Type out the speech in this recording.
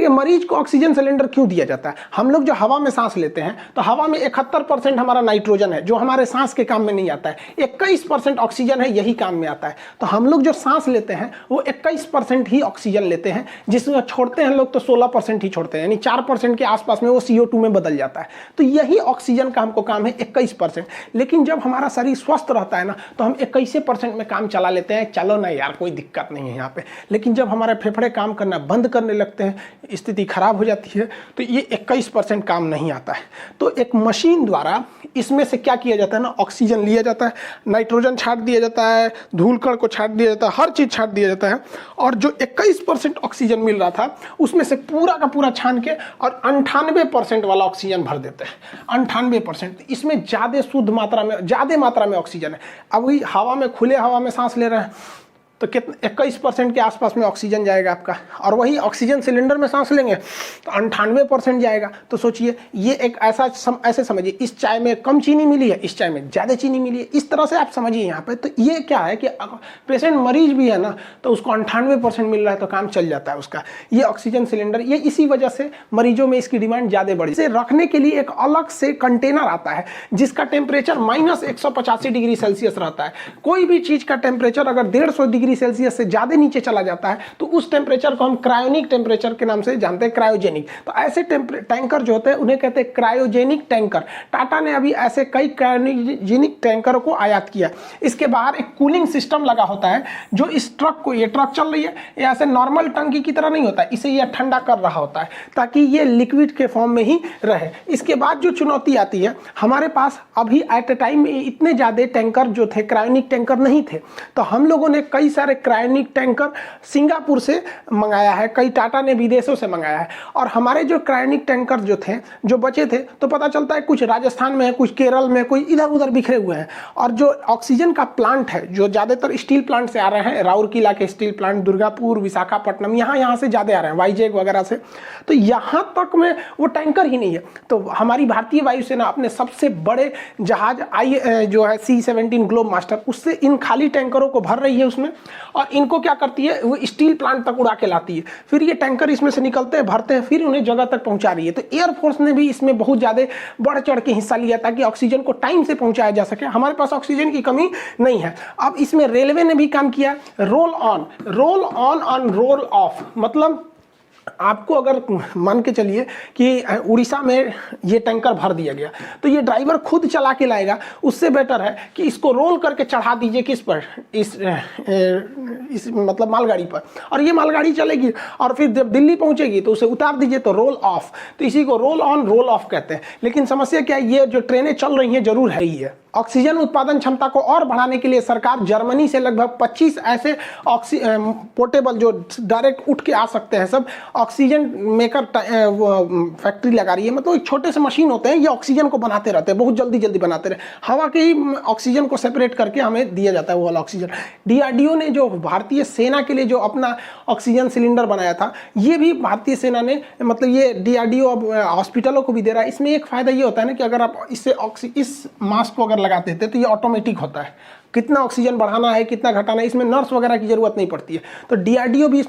देखिए मरीज को ऑक्सीजन सिलेंडर क्यों दिया जाता है? हम लोग जो हवा में सांस लेते हैं तो हवा में 71% हमारा नाइट्रोजन है जो हमारे सांस के काम में नहीं आता है, 21% ऑक्सीजन है यही काम में आता है। तो हम लोग जो सांस लेते हैं वो 21% ही ऑक्सीजन लेते हैं, जिसमें छोड़ते हैं लोग तो 16% ही छोड़ते हैं, यानी 4% के आसपास में वो CO2 में बदल जाता है। तो यही ऑक्सीजन का हमको काम है 21%। लेकिन जब हमारा शरीर स्वस्थ रहता है ना तो हम 21% में काम चला लेते हैं, चलो ना यार कोई दिक्कत नहीं है यहाँ पे। लेकिन जब हमारे फेफड़े काम करना बंद करने लगते हैं, स्थिति खराब हो जाती है, तो ये 21% काम नहीं आता है। तो एक मशीन द्वारा इसमें से क्या किया जाता है ना, ऑक्सीजन लिया जाता है, नाइट्रोजन छाट दिया जाता है, धूल कण को छाट दिया जाता है, हर चीज छाट दिया जाता है, और जो 21% ऑक्सीजन मिल रहा था उसमें से पूरा का पूरा छान के और 98% वाला ऑक्सीजन भर देते हैं। 98%, इसमें ज्यादा शुद्ध मात्रा में, ज्यादा मात्रा में ऑक्सीजन है। अब वही हवा में, खुले हवा में सांस ले रहे हैं तो कितने 21% के आसपास में ऑक्सीजन जाएगा आपका, और वही ऑक्सीजन सिलेंडर में सांस लेंगे तो 98% जाएगा। तो सोचिए ये एक ऐसे समझिए, इस चाय में कम चीनी मिली है, इस चाय में ज़्यादा चीनी मिली है, इस तरह से आप समझिए यहाँ पे। तो ये क्या है कि पेशेंट मरीज भी है ना तो उसको 98% मिल रहा है तो काम चल जाता है उसका। ये ऑक्सीजन सिलेंडर, ये इसी वजह से मरीजों में इसकी डिमांड ज़्यादा बढ़ी। इसे रखने के लिए एक अलग से कंटेनर आता है जिसका टेम्परेचर -185 डिग्री सेल्सियस रहता है। कोई भी चीज़ का टेम्परेचर अगर 150 डिग्री सेल्सियस से ज्यादा नीचे चला जाता है तो उस टेम्परेचर को हम क्रायोनिक टेम्परेचर के नाम से जानते हैं, क्रायोजेनिक। तो ऐसे टैंकर जो होते हैं उन्हें कहते हैं क्रायोजेनिक टैंकर। टाटा ने अभी ऐसे कई क्रायोजेनिक टैंकरों को आयात किया। इसके बाहर एक कूलिंग सिस्टम लगा होता है जो इस ट्रक को, ये ट्रक चल रही है, ये ऐसे नॉर्मल टंकी की तरह नहीं होता है, इसे ये ठंडा कर रहा होता है ताकि ये लिक्विड के फॉर्म में ही रहे। इसके बाद जो चुनौती आती है, हमारे पास अभी एट ए टाइम इतने ज्यादा टैंकर जो थे, क्रायोनिक टैंकर नहीं थे, तो हम लोगों ने कई सारे क्रायोनिक टैंकर सिंगापुर से मंगाया है, कई टाटा ने विदेशों से मंगाया है। और हमारे जो क्रायोनिक टैंकर जो थे, जो बचे थे, तो पता चलता है कुछ राजस्थान में है, कुछ केरल में, कोई इधर उधर बिखरे हुए हैं। और जो ऑक्सीजन का प्लांट है, जो ज़्यादातर स्टील प्लांट से आ रहे हैं, राउरकेला के स्टील प्लांट, दुर्गापुर, विशाखापट्टनम, यहाँ से ज़्यादा आ रहे हैं, वाईजेग वगैरह से, तो यहाँ तक में वो टैंकर ही नहीं है। तो हमारी भारतीय वायुसेना अपने सबसे बड़े जहाज जो है C-17 ग्लोब मास्टर, उससे इन खाली टैंकरों को भर रही है उसमें, और इनको क्या करती है, वो स्टील प्लांट तक उड़ा के लाती है। फिर ये टैंकर इसमें से निकलते हैं, भरते हैं, फिर उन्हें जगह तक पहुंचा रही है। तो एयरफोर्स ने भी इसमें बहुत ज़्यादा बढ़ चढ़ के हिस्सा लिया ताकि ऑक्सीजन को टाइम से पहुंचाया जा सके। हमारे पास ऑक्सीजन की कमी नहीं है। अब इसमें रेलवे ने भी काम किया, रोल ऑन रोल ऑफ। मतलब आपको अगर मान के चलिए कि उड़ीसा में ये टैंकर भर दिया गया तो ये ड्राइवर खुद चला के लाएगा, उससे बेटर है कि इसको रोल करके चढ़ा दीजिए किस पर, इस मतलब मालगाड़ी पर, और ये मालगाड़ी चलेगी और फिर जब दिल्ली पहुंचेगी तो उसे उतार दीजिए, तो रोल ऑफ। तो इसी को रोल ऑन रोल ऑफ कहते हैं। लेकिन समस्या क्या है, ये जो ट्रेनें चल रही हैं जरूर है ही है। ऑक्सीजन उत्पादन क्षमता को और बढ़ाने के लिए सरकार जर्मनी से लगभग 25 ऐसे पोर्टेबल, जो डायरेक्ट उठ के आ सकते हैं, सब ऑक्सीजन मेकर फैक्ट्री लगा रही है। मतलब एक छोटे से मशीन होते हैं, ये ऑक्सीजन को बनाते रहते हैं, बहुत जल्दी जल्दी बनाते रहे, हवा के ही ऑक्सीजन को सेपरेट करके हमें दिया जाता है वो वाला ऑक्सीजन। DRDO ने जो भारतीय सेना के लिए जो अपना ऑक्सीजन सिलेंडर बनाया था, ये भी भारतीय सेना ने, मतलब ये DRDO अब हॉस्पिटलों को भी दे रहा है। इसमें एक फायदा ये होता है ना कि अगर आप इससे इस मास्क को अगर लगाते थे तो ये ऑटोमेटिक होता है, कितना ऑक्सीजन बढ़ाना है, कितना घटाना है, इसमें नर्स वगैरह की जरूरत नहीं पड़ती है। तो DRDO भी